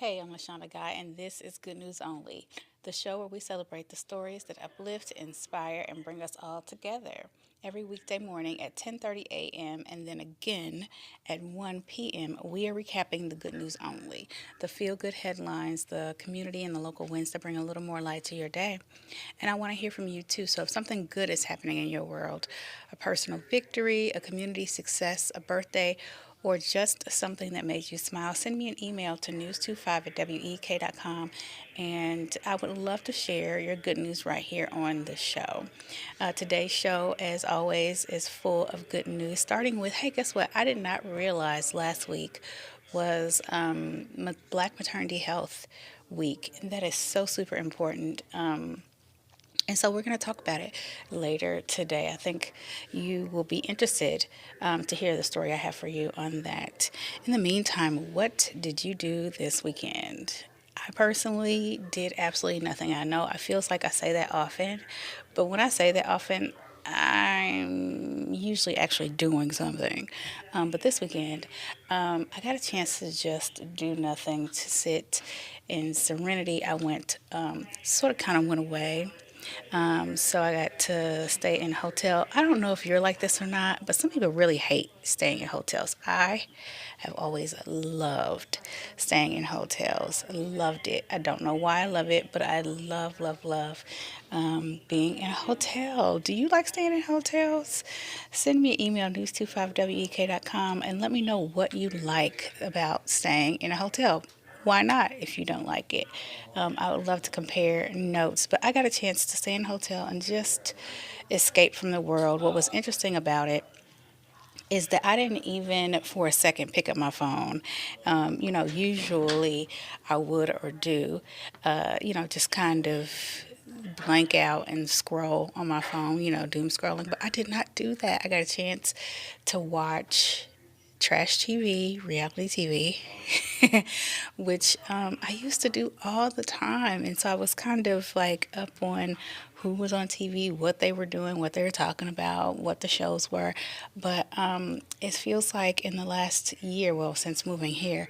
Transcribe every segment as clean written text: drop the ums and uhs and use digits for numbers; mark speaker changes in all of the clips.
Speaker 1: Hey, I'm LaShonda Guy, and this is Good News Only, the show where we celebrate the stories that uplift, inspire, and bring us all together. Every weekday morning at 10:30 a.m. and then again at 1 p.m., we are recapping the good news only, the feel-good headlines, the community and the local wins that bring a little more light to your day. And I want to hear from you too. So if something good is happening in your world, a personal victory, a community success, a birthday, or just something that made you smile, send me an email to news25 at wek.com. And I would love to share your good news right here on the show. Today's show, as always, is full of good news, starting with hey, guess what? I did not realize last week was Black Maternity Health Week. And that is so super important. And so we're going to talk about it later today. I think you will be interested to hear the story I have for you on that. In the meantime, what did you do this weekend? I personally did absolutely nothing. I know it feels like I say that often, but when I say that often, I'm usually actually doing something. But this weekend, I got a chance to just do nothing, to sit in serenity. I went, sort of kind of went away, so I got to stay in a hotel. I don't know if you're like this or not, but some people really hate staying in hotels. I have always loved staying in hotels. Loved it. I don't know why I love it, but I love, love, love being in a hotel. Do you like staying in hotels? Send me an email, news25wek.com, and let me know what you like about staying in a hotel. Why not if you don't like it? I would love to compare notes, but I got a chance to stay in a hotel and just escape from the world. What was interesting about it is that I didn't even for a second pick up my phone. Usually I would or do, just kind of blank out and scroll on my phone, doom scrolling. But I did not do that. I got a chance to watch trash TV, reality TV, which I used to do all the time. And so I was kind of like up on who was on TV, what they were doing, what they were talking about, what the shows were. But it feels like in the last year, well, since moving here,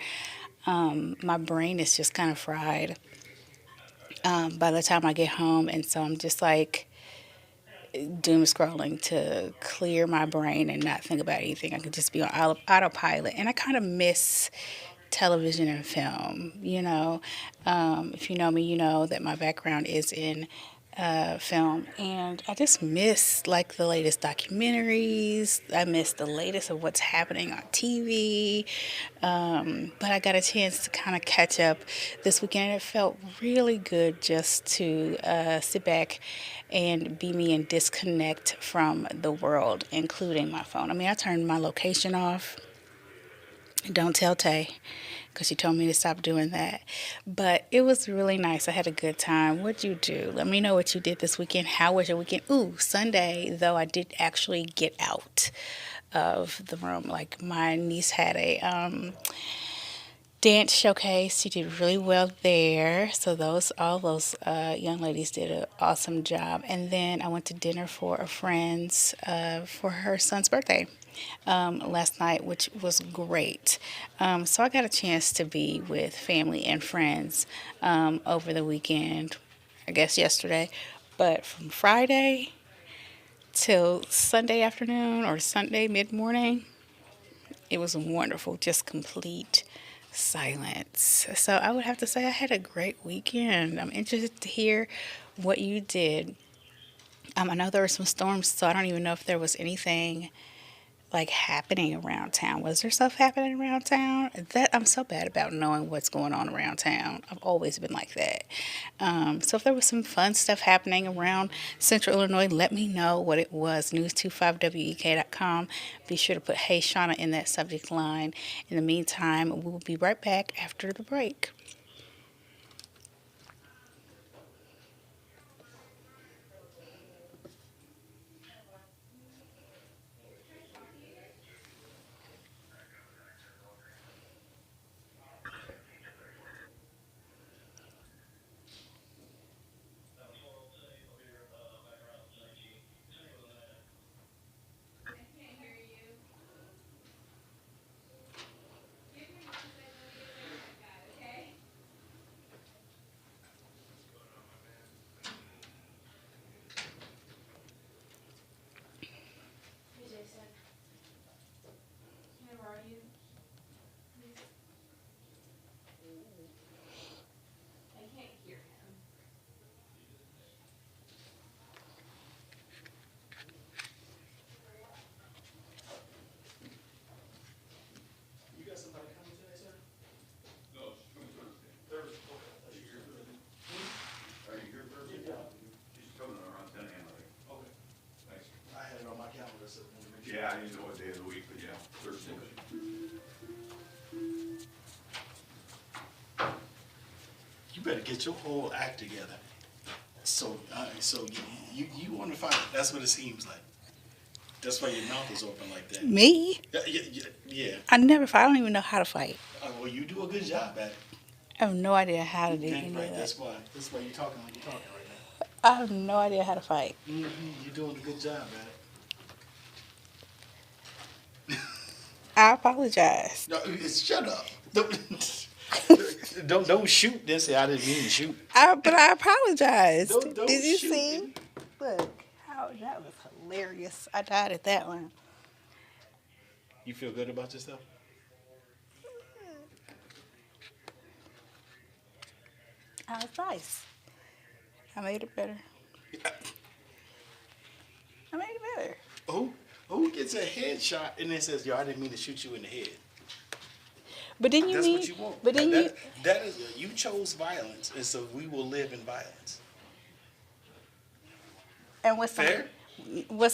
Speaker 1: my brain is just kind of fried by the time I get home. And so I'm just like, doom scrolling to clear my brain and not think about anything. I could just be on autopilot. And I kind of miss television and film. If you know me, you know that my background is in film, and I just miss like the latest documentaries. I miss the latest of what's happening on TV. But I got a chance to kind of catch up this weekend. It felt really good just to sit back and be me and disconnect from the world, including my phone. I mean, I turned my location off. Don't tell Tay, because she told me to stop doing that. But it was really nice. I had a good time. What'd you do? Let me know what you did this weekend. How was your weekend? Ooh, Sunday, though, I did actually get out of the room. Like, my niece had a dance showcase. She did really well there. So all those young ladies did an awesome job. And then I went to dinner for a friend's for her son's birthday last night, which was great. So I got a chance to be with family and friends over the weekend. I guess yesterday, but from Friday till Sunday afternoon or Sunday mid morning, it was wonderful, just complete silence. So I would have to say I had a great weekend. I'm interested to hear what you did. I know there were some storms, so I don't even know if there was anything like happening around town. Was there stuff happening around town? That I'm so bad about knowing what's going on around town. I've always been like that. So if there was some fun stuff happening around Central Illinois, let me know what it was. News25wek.com. Be sure to put Hey Shauna in that subject line. In the meantime, we will be right back after the break.
Speaker 2: You better get your whole act together. So you want to fight? That's what it seems like. That's why your mouth is open like that.
Speaker 1: Me?
Speaker 2: Yeah, yeah, yeah. Yeah.
Speaker 1: I never fight. I don't even know how to fight.
Speaker 2: Well, you do a good job at it.
Speaker 1: I have no idea how to
Speaker 2: You
Speaker 1: do
Speaker 2: can't
Speaker 1: any of
Speaker 2: right.
Speaker 1: that.
Speaker 2: That's why you're talking like you're talking right
Speaker 1: I have no idea how to fight.
Speaker 2: now. You're doing a good job at it.
Speaker 1: I apologize.
Speaker 2: No, shut up. Don't shoot. Then say I didn't mean to shoot.
Speaker 1: But I apologized.
Speaker 2: Don't
Speaker 1: Did you
Speaker 2: shoot.
Speaker 1: see? Look, that was hilarious. I died at that one.
Speaker 2: You feel good about yourself?
Speaker 1: I was nice. I made it better. I made it better.
Speaker 2: Who gets a headshot and then says, "Yo, I didn't mean to shoot you in the head"?
Speaker 1: But then you
Speaker 2: That's
Speaker 1: mean?
Speaker 2: what you want.
Speaker 1: But then
Speaker 2: that is you chose violence, and so we will live in violence.
Speaker 1: and what's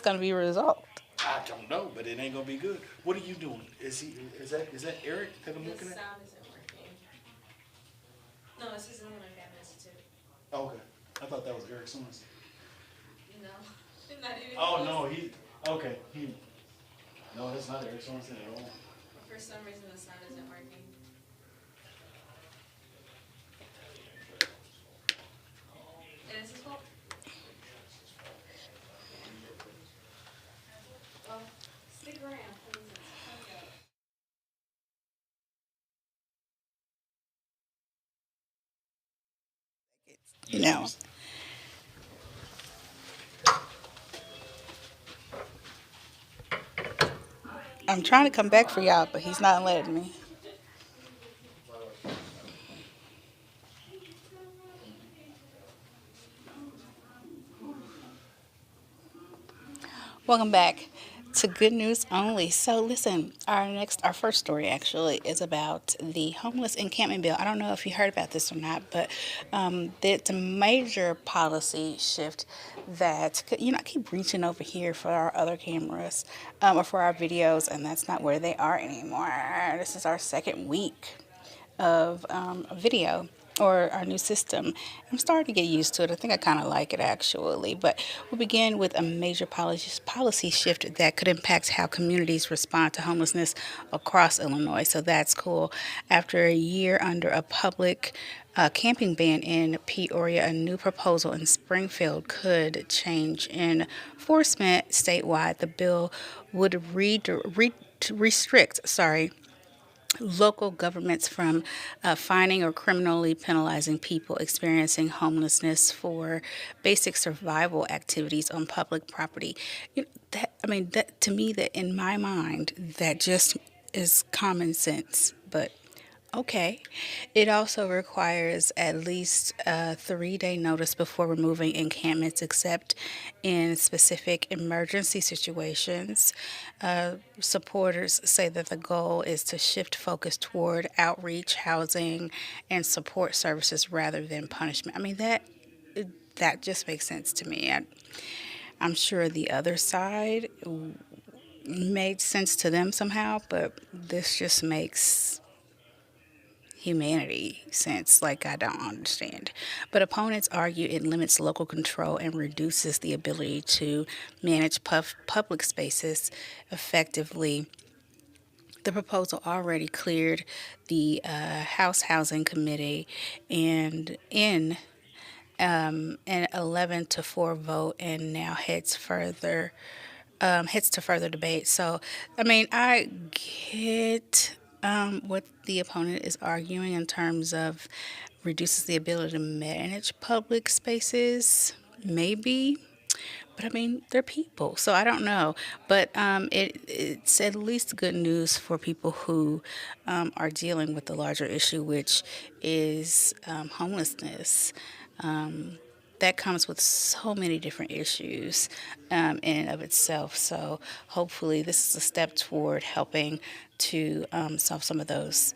Speaker 1: gonna be a result?
Speaker 2: I don't know, but it ain't gonna be good. What are you doing? Is that Eric that I'm
Speaker 3: The
Speaker 2: looking at?
Speaker 3: sound isn't working. No, this is another Family Institute.
Speaker 2: Oh, okay. I thought that was Eric Sorensen.
Speaker 3: No, not even
Speaker 2: Oh
Speaker 3: close.
Speaker 2: no, no, that's not Eric Sorensen at all.
Speaker 3: For some reason, the sound isn't working. It is his fault. Well, stick around, please.
Speaker 1: You know. I'm trying to come back for y'all, but he's not letting me. Welcome back to Good News Only. So listen, our first story actually is about the homeless encampment bill. I don't know if you heard about this or not, but it's a major policy shift that, I keep reaching over here for our other cameras or for our videos, and that's not where they are anymore. This is our second week of video or our new system. I'm starting to get used to it. I think I kind of like it actually. But we'll begin with a major policy shift that could impact how communities respond to homelessness across Illinois. So that's cool. After a year under a public camping ban in Peoria, a new proposal in Springfield could change enforcement statewide. The bill would restrict, local governments from fining or criminally penalizing people experiencing homelessness for basic survival activities on public property. That to me, that in my mind, that just is common sense. But okay. It also requires at least a 3-day notice before removing encampments, except in specific emergency situations. Supporters say that the goal is to shift focus toward outreach, housing, and support services rather than punishment. That just makes sense to me. I'm sure the other side made sense to them somehow, but this just makes humanity sense like I don't understand. But opponents argue it limits local control and reduces the ability to manage public spaces effectively. The proposal already cleared the House Housing Committee and in an 11-4 vote, and now heads to further debate. So, I get what the opponent is arguing in terms of reduces the ability to manage public spaces, maybe. But they're people, so I don't know. But it's at least good news for people who are dealing with the larger issue, which is homelessness. That comes with so many different issues in and of itself. So hopefully, this is a step toward helping to solve some of those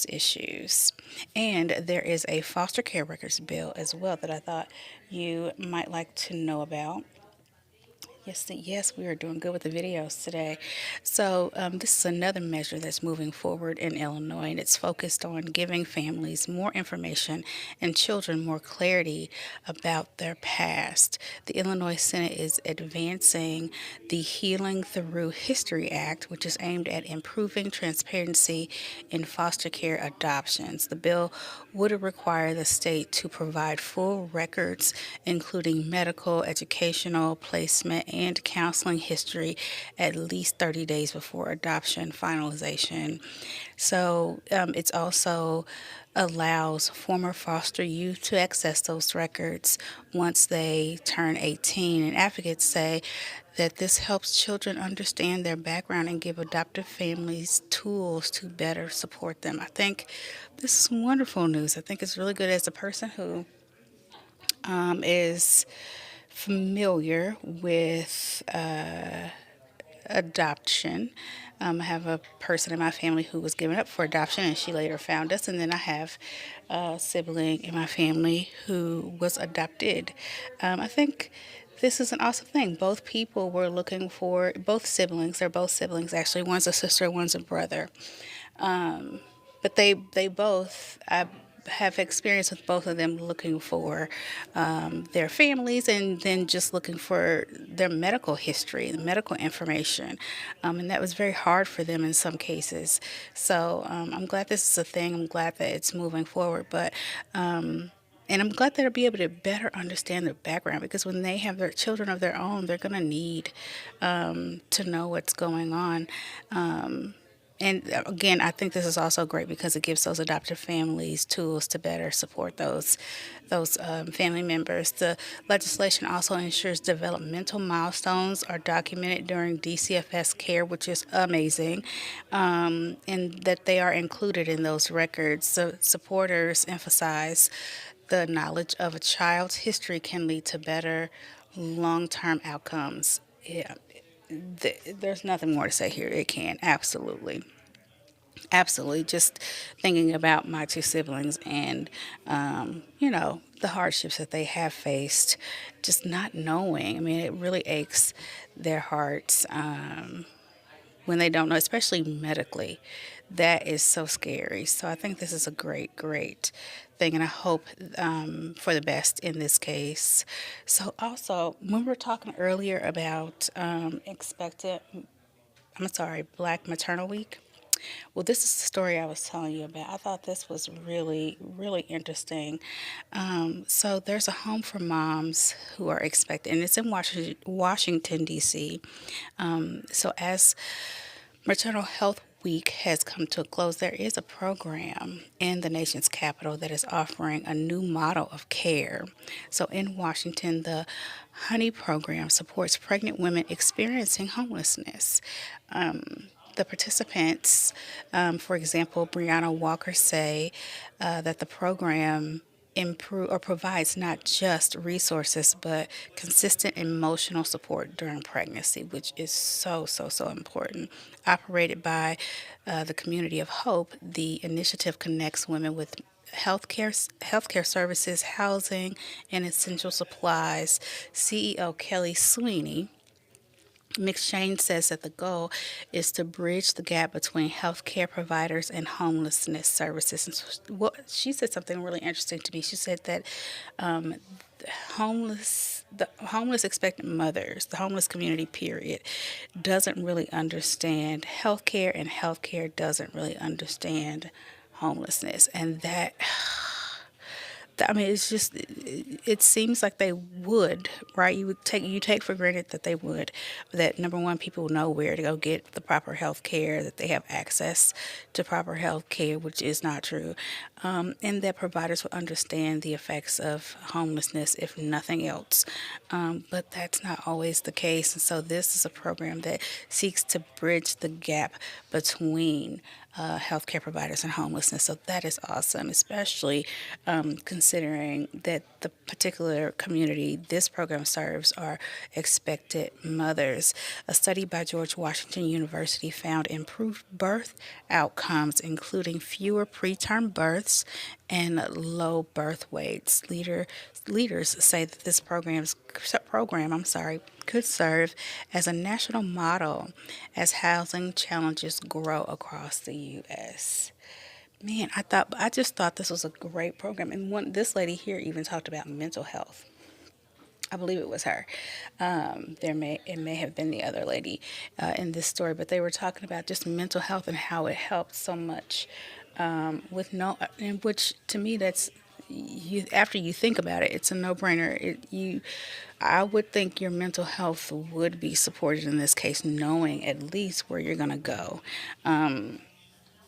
Speaker 1: issues. And there is a foster care records bill as well that I thought you might like to know about. Yes, we are doing good with the videos today. So, this is another measure that's moving forward in Illinois, and it's focused on giving families more information and children more clarity about their past. The Illinois Senate is advancing the Healing Through History Act, which is aimed at improving transparency in foster care adoptions. The bill would require the state to provide full records, including medical, educational, placement, and counseling history at least 30 days before adoption finalization. So it's also allows former foster youth to access those records once they turn 18. And advocates say that this helps children understand their background and give adoptive families tools to better support them. I think this is wonderful news. I think it's really good as a person who is familiar with adoption. I have a person in my family who was given up for adoption and she later found us. And then I have a sibling in my family who was adopted. I think this is an awesome thing. Both people were looking for, both siblings, they're both siblings actually. One's a sister, one's a brother. But they both, I have experience with both of them looking for their families and then just looking for their medical history, the medical information. And that was very hard for them in some cases. So I'm glad this is a thing. I'm glad that it's moving forward. And I'm glad that they'll be able to better understand their background because when they have their children of their own, they're going to need to know what's going on. And again, I think this is also great because it gives those adoptive families tools to better support those family members. The legislation also ensures developmental milestones are documented during DCFS care, which is amazing, and that they are included in those records. So supporters emphasize the knowledge of a child's history can lead to better long-term outcomes. Yeah, there's nothing more to say here. It can, absolutely. Absolutely. Just thinking about my two siblings and, the hardships that they have faced, just not knowing. I mean, it really aches their hearts when they don't know, especially medically. That is so scary. So I think this is a great, great thing, and I hope for the best in this case. So also, when we were talking earlier about Black Maternal Week. Well, this is the story I was telling you about. I thought this was really, really interesting. So there's a home for moms who are expecting, and it's in Washington, D.C. So as Maternal Health Week has come to a close, there is a program in the nation's capital that is offering a new model of care. So in Washington, the Honey program supports pregnant women experiencing homelessness. The participants, for example, Brianna Walker, say that the program provides not just resources but consistent emotional support during pregnancy, which is so important. Operated by the Community of Hope, the initiative connects women with healthcare services, housing, and essential supplies. CEO Kelly Sweeney McShane says that the goal is to bridge the gap between healthcare providers and homelessness services. She said something really interesting to me. She said that um, the homeless expectant mothers, the homeless community, period, doesn't really understand healthcare, and healthcare doesn't really understand homelessness, and that. I mean, it's just, it seems like they would, right? You take for granted that they would, that number one, people know where to go get the proper health care, that they have access to proper health care, which is not true, and that providers will understand the effects of homelessness, if nothing else. But that's not always the case. And so this is a program that seeks to bridge the gap between healthcare providers and homelessness. So that is awesome, especially considering that the particular community this program serves are expected mothers. A study by George Washington University found improved birth outcomes, including fewer preterm births and low birth weights. Leaders say that this program, could serve as a national model as housing challenges grow across the U.S. Man, I just thought this was a great program, and this lady here even talked about mental health. I believe it was her. It may have been the other lady in this story, but they were talking about just mental health and how it helped so much. With no, in which to me that's you. After you think about it, it's a no-brainer. I would think your mental health would be supported in this case, knowing at least where you're gonna go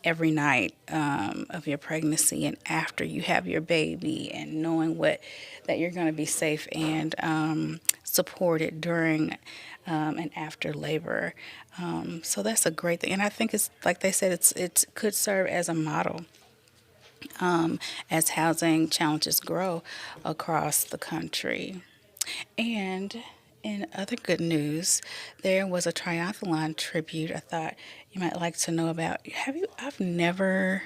Speaker 1: every night of your pregnancy and after you have your baby, and knowing that you're going to be safe and supported during and after labor. So that's a great thing, and I think it's like they said, it could serve as a model as housing challenges grow across the country. And in other good news, there was a triathlon tribute I thought you might like to know about. I've never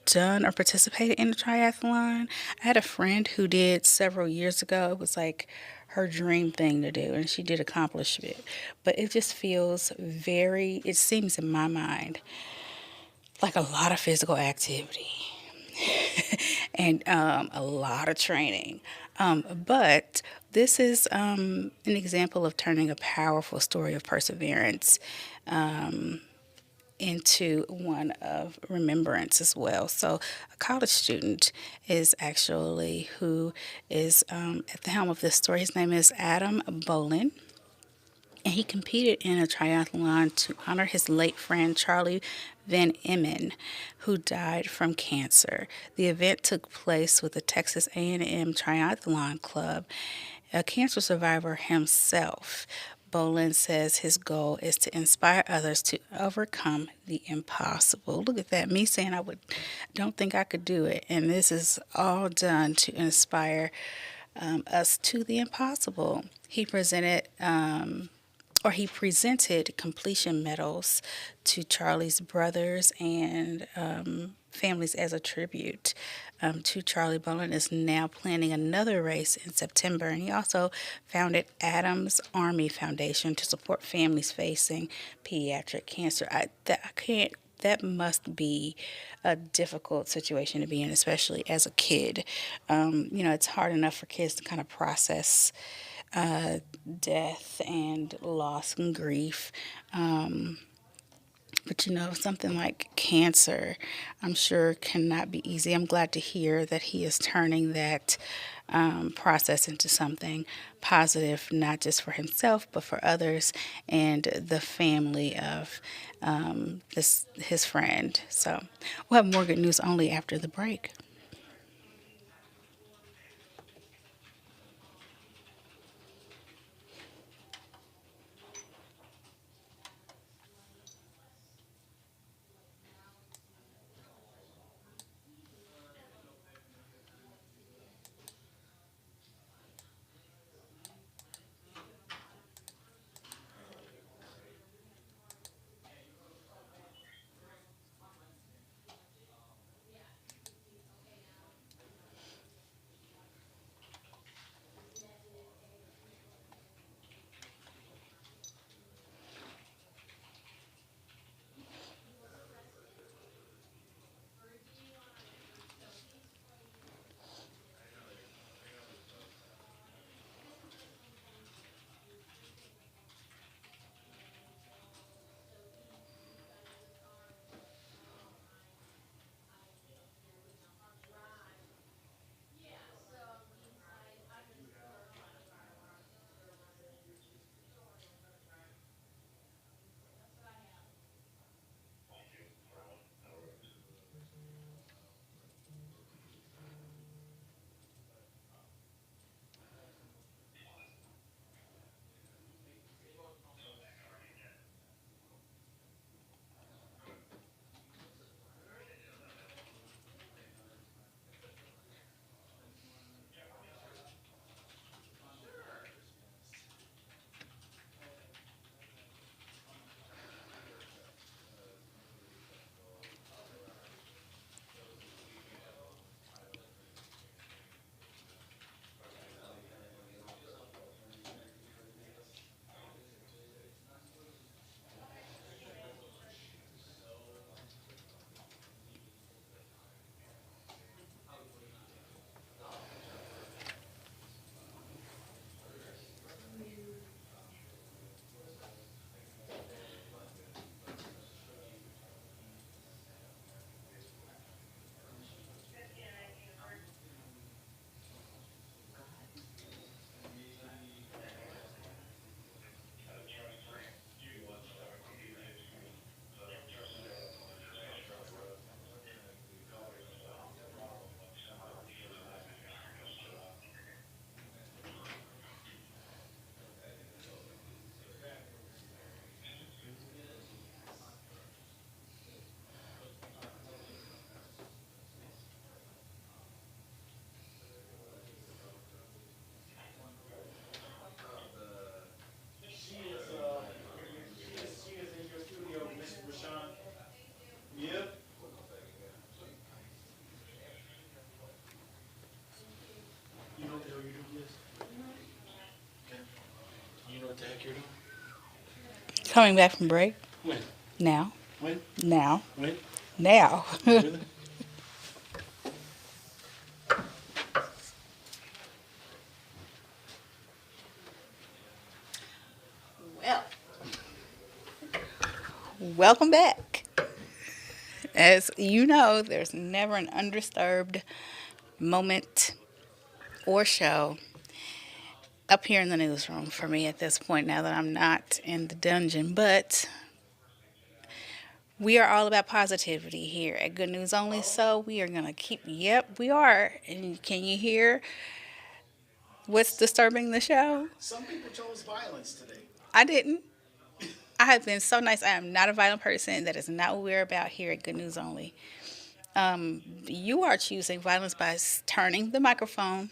Speaker 1: done or participated in a triathlon. I had a friend who did several years ago. It was like her dream thing to do, and she did accomplish it. But it just feels it seems in my mind like a lot of physical activity and a lot of training. But this is an example of turning a powerful story of perseverance into one of remembrance as well. So, a college student is actually who is at the helm of this story. His name is Adam Bolin. And he competed in a triathlon to honor his late friend Charlie Van Emmen, who died from cancer. The event took place with the Texas A&M Triathlon Club. A cancer survivor himself, Bolin says his goal is to inspire others to overcome the impossible. Look at that, me saying don't think I could do it, and this is all done to inspire us to the impossible. He presented completion medals to Charlie's brothers and families as a tribute to Charlie. Bolin is now planning another race in September, and he also founded Adams Army Foundation to support families facing pediatric cancer. That must be a difficult situation to be in, especially as a kid. It's hard enough for kids to kind of process death and loss and grief. But something like cancer, I'm sure cannot be easy. I'm glad to hear that he is turning that process into something positive, not just for himself, but for others and the family of his friend. So we'll have more good news only after the break. Coming back from break.
Speaker 2: When?
Speaker 1: Now.
Speaker 2: When?
Speaker 1: Now.
Speaker 2: When?
Speaker 1: Now.
Speaker 2: Really?
Speaker 1: Well, welcome back. As you know, there's never an undisturbed moment or show up here in the newsroom for me at this point now that I'm not in the dungeon. But we are all about positivity here at Good News Only. So we are going to keep, yep, we are. And can you hear what's disturbing the show?
Speaker 2: Some people chose violence today.
Speaker 1: I didn't. I have been so nice. I am not a violent person. That is not what we're about here at Good News Only. You are choosing violence by turning the microphone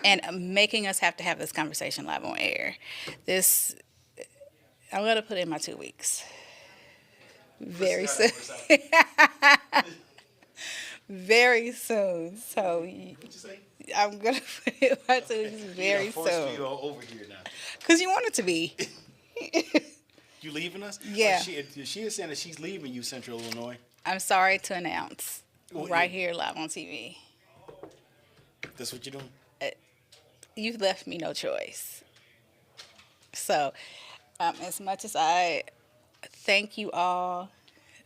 Speaker 1: and making us have to have this conversation live on air. This, I'm going to put in my 2 weeks. Very soon. Very soon. So
Speaker 2: What'd you say?
Speaker 1: I'm going to put in my 2 weeks very
Speaker 2: Force
Speaker 1: soon.
Speaker 2: you all over here now.
Speaker 1: Because you want it to be.
Speaker 2: You leaving us?
Speaker 1: Yeah.
Speaker 2: She is saying that she's leaving you, Central Illinois.
Speaker 1: I'm sorry to announce
Speaker 2: Well,
Speaker 1: right here live on TV.
Speaker 2: That's what you're doing?
Speaker 1: You've left me no choice. So, as much as I thank you all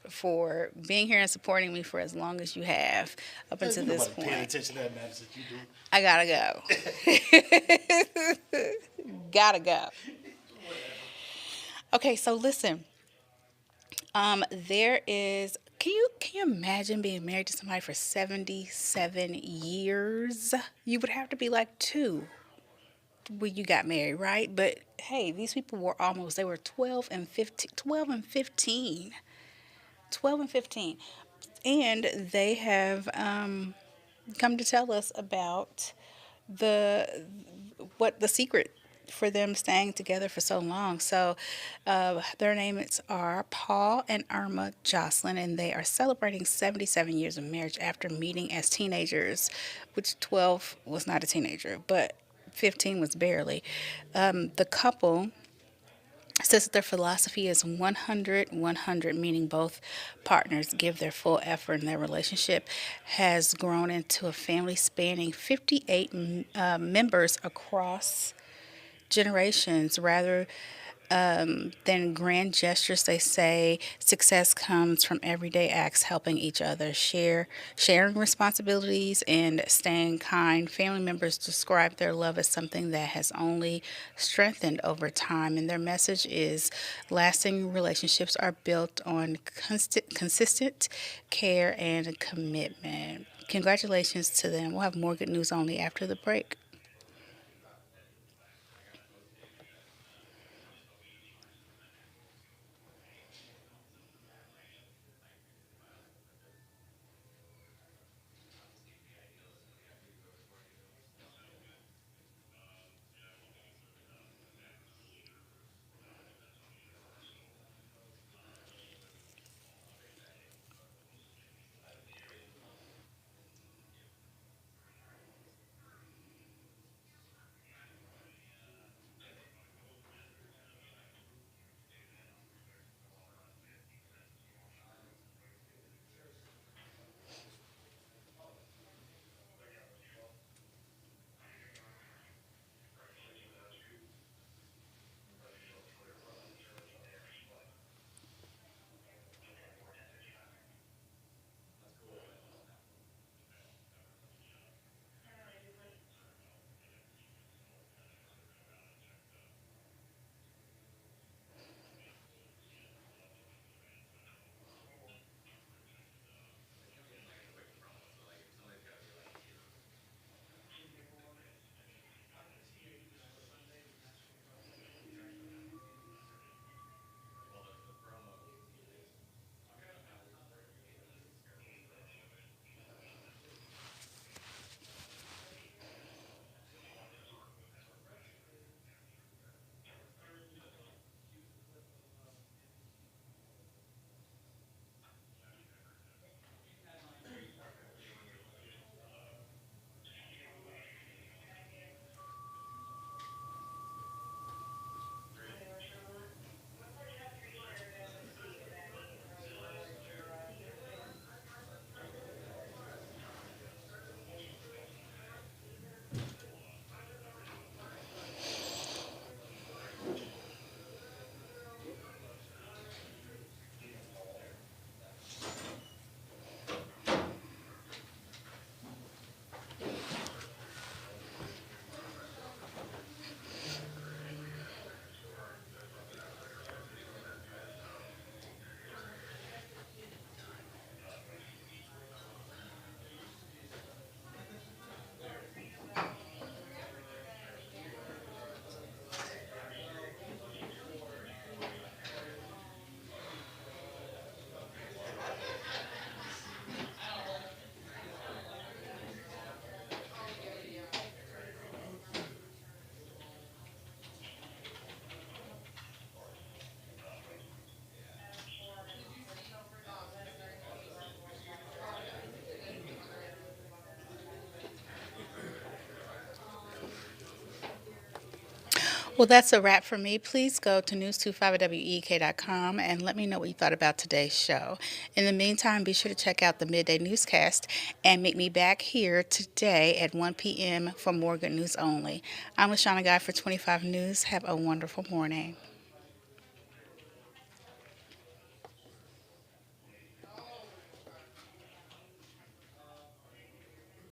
Speaker 1: for being here and supporting me for as long as you have up until
Speaker 2: Ain't
Speaker 1: this
Speaker 2: nobody paying
Speaker 1: point,
Speaker 2: attention to that matters that you do.
Speaker 1: I gotta go. Gotta go. Okay, so listen. There is. Can you imagine being married to somebody for 77 years? You would have to be like 2 when you got married, right? But hey, these people were almost. They were 12 and 15. 12 and 15. 12 and 15. And they have come to tell us about what the secret for them staying together for so long. So their names are Paul and Irma Jocelyn, and they are celebrating 77 years of marriage after meeting as teenagers, which 12 was not a teenager, but 15 was barely. The couple says that their philosophy is 100-100, meaning both partners give their full effort, and their relationship has grown into a family spanning 58 members across generations. Rather than grand gestures, they say success comes from everyday acts, helping each other, sharing responsibilities, and staying kind. Family members describe their love as something that has only strengthened over time, and their message is lasting relationships are built on consistent care and commitment. Congratulations to them. We'll have more Good News Only after the break. Well, that's a wrap for me. Please go to news25wek.com and let me know what you thought about today's show. In the meantime, be sure to check out the Midday Newscast and meet me back here today at 1 p.m. for more Good News Only. I'm LaShawna Guy for 25 News. Have a wonderful morning.